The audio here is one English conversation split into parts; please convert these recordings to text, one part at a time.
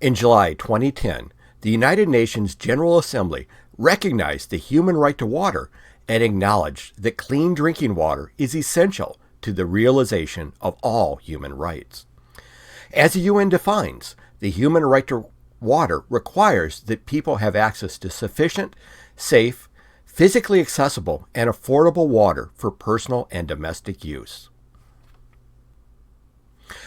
In July 2010, the United Nations General Assembly recognized the human right to water and acknowledged that clean drinking water is essential to the realization of all human rights. As the UN defines, the human right to water requires that people have access to sufficient, safe, physically accessible, and affordable water for personal and domestic use.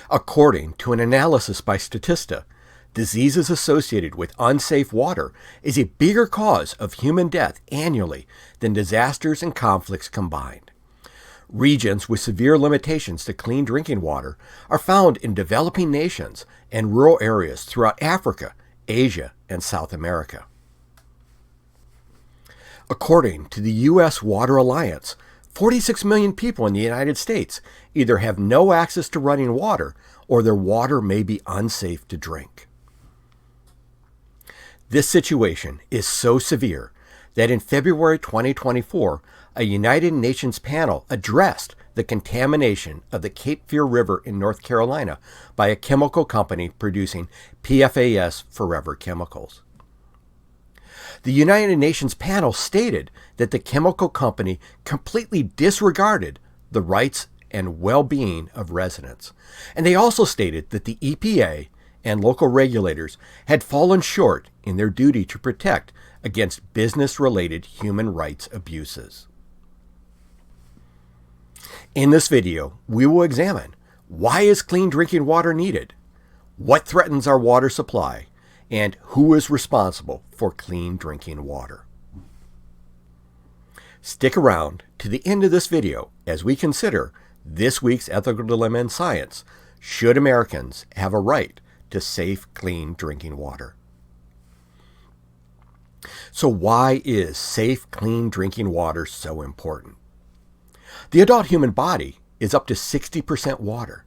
According to an analysis by Statista, diseases associated with unsafe water is a bigger cause of human death annually than disasters and conflicts combined. Regions with severe limitations to clean drinking water are found in developing nations and rural areas throughout Africa, Asia, and South America. According to the U.S. Water Alliance, 46 million people in the United States either have no access to running water or their water may be unsafe to drink. This situation is so severe that in February 2024, a United Nations panel addressed the contamination of the Cape Fear River in North Carolina by a chemical company producing PFAS forever chemicals. The United Nations panel stated that the chemical company completely disregarded the rights and well-being of residents, and they also stated that the EPA and local regulators had fallen short in their duty to protect against business-related human rights abuses. In this video, we will examine why is clean drinking water needed, what threatens our water supply, and who is responsible for clean drinking water. Stick around to the end of this video as we consider this week's ethical dilemma in science: should Americans have a right to safe, clean drinking water? So why is safe, clean drinking water so important? The adult human body is up to 60% water.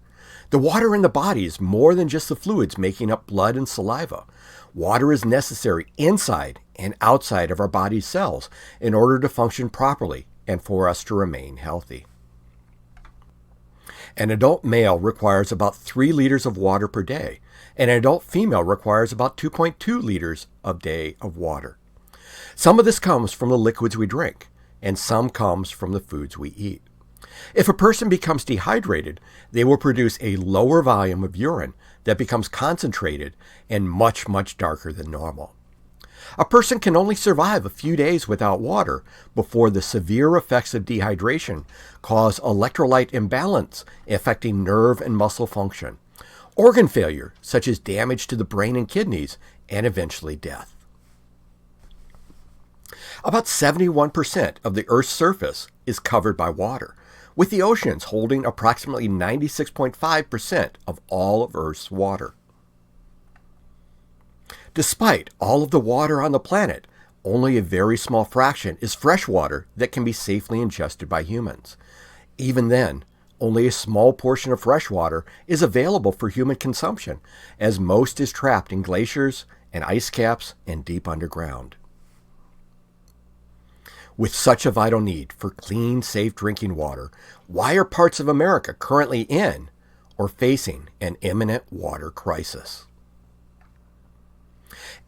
The water in the body is more than just the fluids making up blood and saliva. Water is necessary inside and outside of our body's cells in order to function properly and for us to remain healthy. An adult male requires about 3 liters of water per day, and an adult female requires about 2.2 liters a day of water. Some of this comes from the liquids we drink, and some comes from the foods we eat. If a person becomes dehydrated, they will produce a lower volume of urine that becomes concentrated and much, much darker than normal. A person can only survive a few days without water before the severe effects of dehydration cause electrolyte imbalance affecting nerve and muscle function, organ failure such as damage to the brain and kidneys, and eventually death. About 71% of the Earth's surface is covered by water, with the oceans holding approximately 96.5% of all of Earth's water. Despite all of the water on the planet, only a very small fraction is fresh water that can be safely ingested by humans. Even then, only a small portion of fresh water is available for human consumption, as most is trapped in glaciers and ice caps and deep underground. With such a vital need for clean, safe drinking water, why are parts of America currently in or facing an imminent water crisis?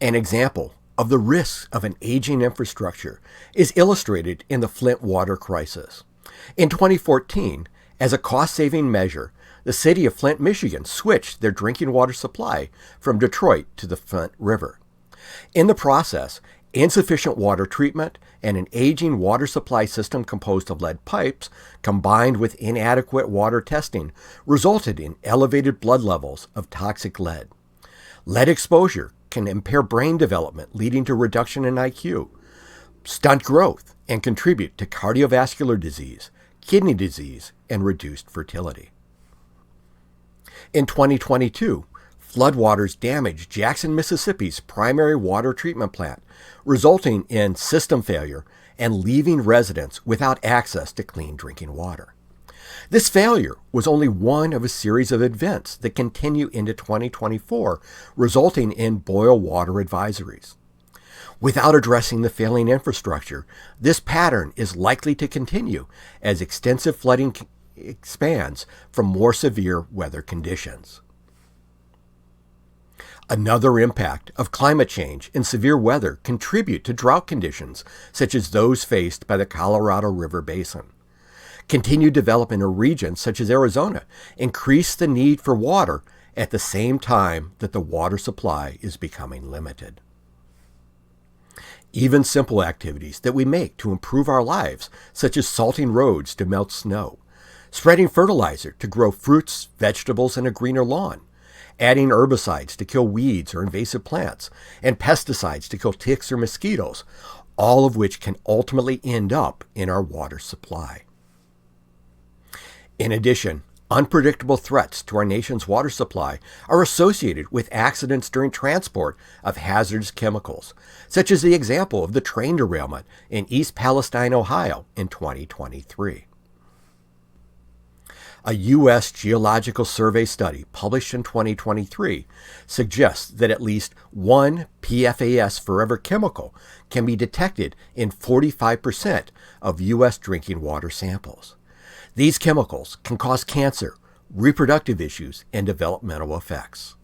An example of the risks of an aging infrastructure is illustrated in the Flint water crisis. In 2014, as a cost-saving measure, the city of Flint, Michigan switched their drinking water supply from Detroit to the Flint River. In the process, insufficient water treatment and an aging water supply system composed of lead pipes, combined with inadequate water testing, resulted in elevated blood levels of toxic lead. Lead exposure can impair brain development, leading to reduction in IQ, stunt growth, and contribute to cardiovascular disease, kidney disease, and reduced fertility. In 2022, floodwaters damaged Jackson, Mississippi's primary water treatment plant, resulting in system failure and leaving residents without access to clean drinking water. This failure was only one of a series of events that continue into 2024, resulting in boil water advisories. Without addressing the failing infrastructure, this pattern is likely to continue as extensive flooding expands from more severe weather conditions. Another impact of climate change and severe weather contribute to drought conditions such as those faced by the Colorado River Basin. Continued development in regions such as Arizona increase the need for water at the same time that the water supply is becoming limited. Even simple activities that we make to improve our lives, such as salting roads to melt snow, spreading fertilizer to grow fruits, vegetables, and a greener lawn, adding herbicides to kill weeds or invasive plants, and pesticides to kill ticks or mosquitoes, all of which can ultimately end up in our water supply. In addition, unpredictable threats to our nation's water supply are associated with accidents during transport of hazardous chemicals, such as the example of the train derailment in East Palestine, Ohio in 2023. A U.S. Geological Survey study published in 2023 suggests that at least one PFAS forever chemical can be detected in 45% of U.S. drinking water samples. These chemicals can cause cancer, reproductive issues, and developmental effects.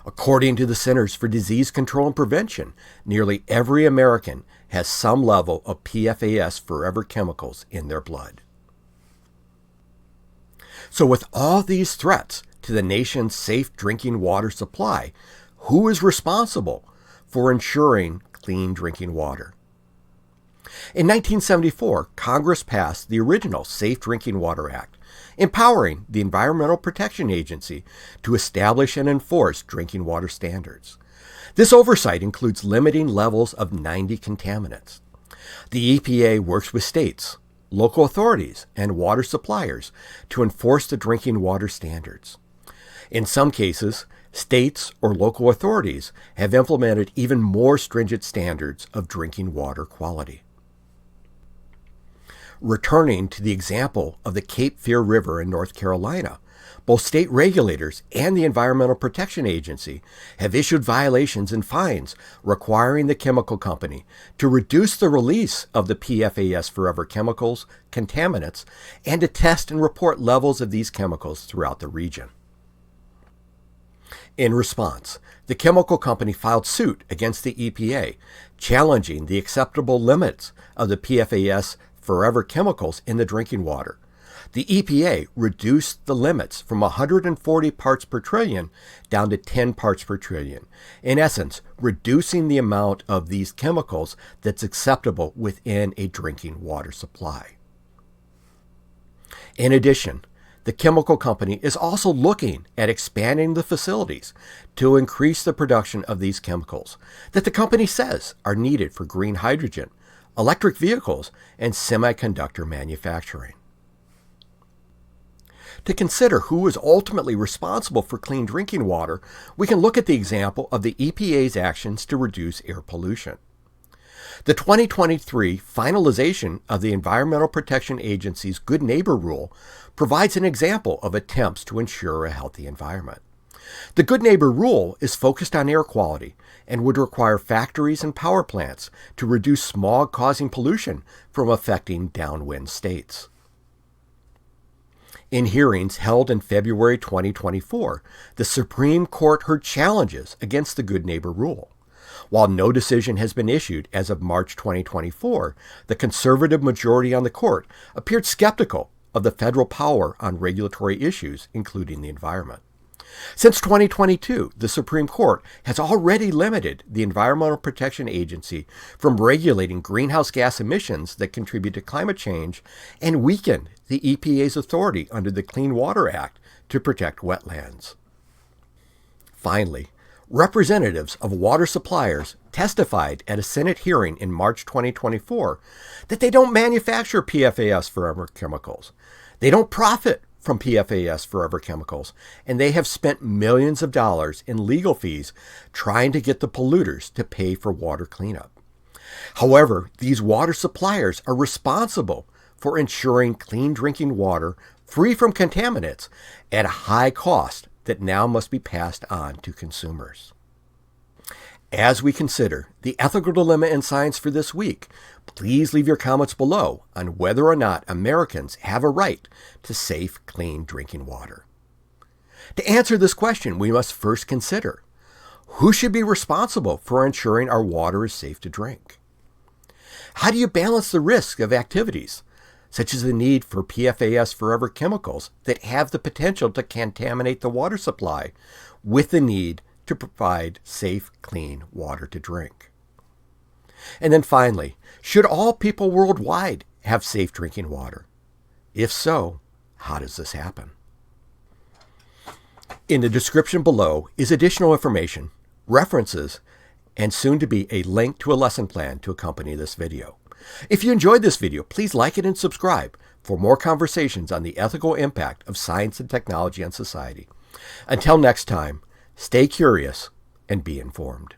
According to the Centers for Disease Control and Prevention, nearly every American has some level of PFAS forever chemicals in their blood. So with all these threats to the nation's safe drinking water supply, who is responsible for ensuring clean drinking water? In 1974, Congress passed the original Safe Drinking Water Act, empowering the Environmental Protection Agency to establish and enforce drinking water standards. This oversight includes limiting levels of 90 contaminants. The EPA works with states, local authorities, and water suppliers to enforce the drinking water standards. In some cases, states or local authorities have implemented even more stringent standards of drinking water quality. Returning to the example of the Cape Fear River in North Carolina, both state regulators and the Environmental Protection Agency have issued violations and fines requiring the chemical company to reduce the release of the PFAS forever chemicals, contaminants, and to test and report levels of these chemicals throughout the region. In response, the chemical company filed suit against the EPA, challenging the acceptable limits of the PFAS forever chemicals in the drinking water. The EPA reduced the limits from 140 parts per trillion down to 10 parts per trillion, in essence, reducing the amount of these chemicals that's acceptable within a drinking water supply. In addition, the chemical company is also looking at expanding the facilities to increase the production of these chemicals that the company says are needed for green hydrogen, electric vehicles, and semiconductor manufacturing. To consider who is ultimately responsible for clean drinking water, we can look at the example of the EPA's actions to reduce air pollution. The 2023 finalization of the Environmental Protection Agency's Good Neighbor Rule provides an example of attempts to ensure a healthy environment. The Good Neighbor Rule is focused on air quality and would require factories and power plants to reduce smog-causing pollution from affecting downwind states. In hearings held in February 2024, the Supreme Court heard challenges against the Good Neighbor Rule. While no decision has been issued as of March 2024, the conservative majority on the court appeared skeptical of the federal power on regulatory issues, including the environment. Since 2022, the Supreme Court has already limited the Environmental Protection Agency from regulating greenhouse gas emissions that contribute to climate change and weakened the EPA's authority under the Clean Water Act to protect wetlands. Finally, representatives of water suppliers testified at a Senate hearing in March 2024 that they don't manufacture PFAS forever chemicals. They don't profit from PFAS forever chemicals, and they have spent millions of dollars in legal fees trying to get the polluters to pay for water cleanup. However, these water suppliers are responsible for ensuring clean drinking water free from contaminants at a high cost that now must be passed on to consumers. As we consider the ethical dilemma in science for this week, please leave your comments below on whether or not Americans have a right to safe, clean drinking water. To answer this question, we must first consider, Who should be responsible for ensuring our water is safe to drink? How do you balance the risk of activities, such as the need for PFAS forever chemicals that have the potential to contaminate the water supply, with the need to provide safe, clean water to drink? And then finally, should all people worldwide have safe drinking water? If so, how does this happen? In the description below is additional information, references, and soon to be a link to a lesson plan to accompany this video. If you enjoyed this video, please like it and subscribe for more conversations on the ethical impact of science and technology on society. Until next time, stay curious and be informed.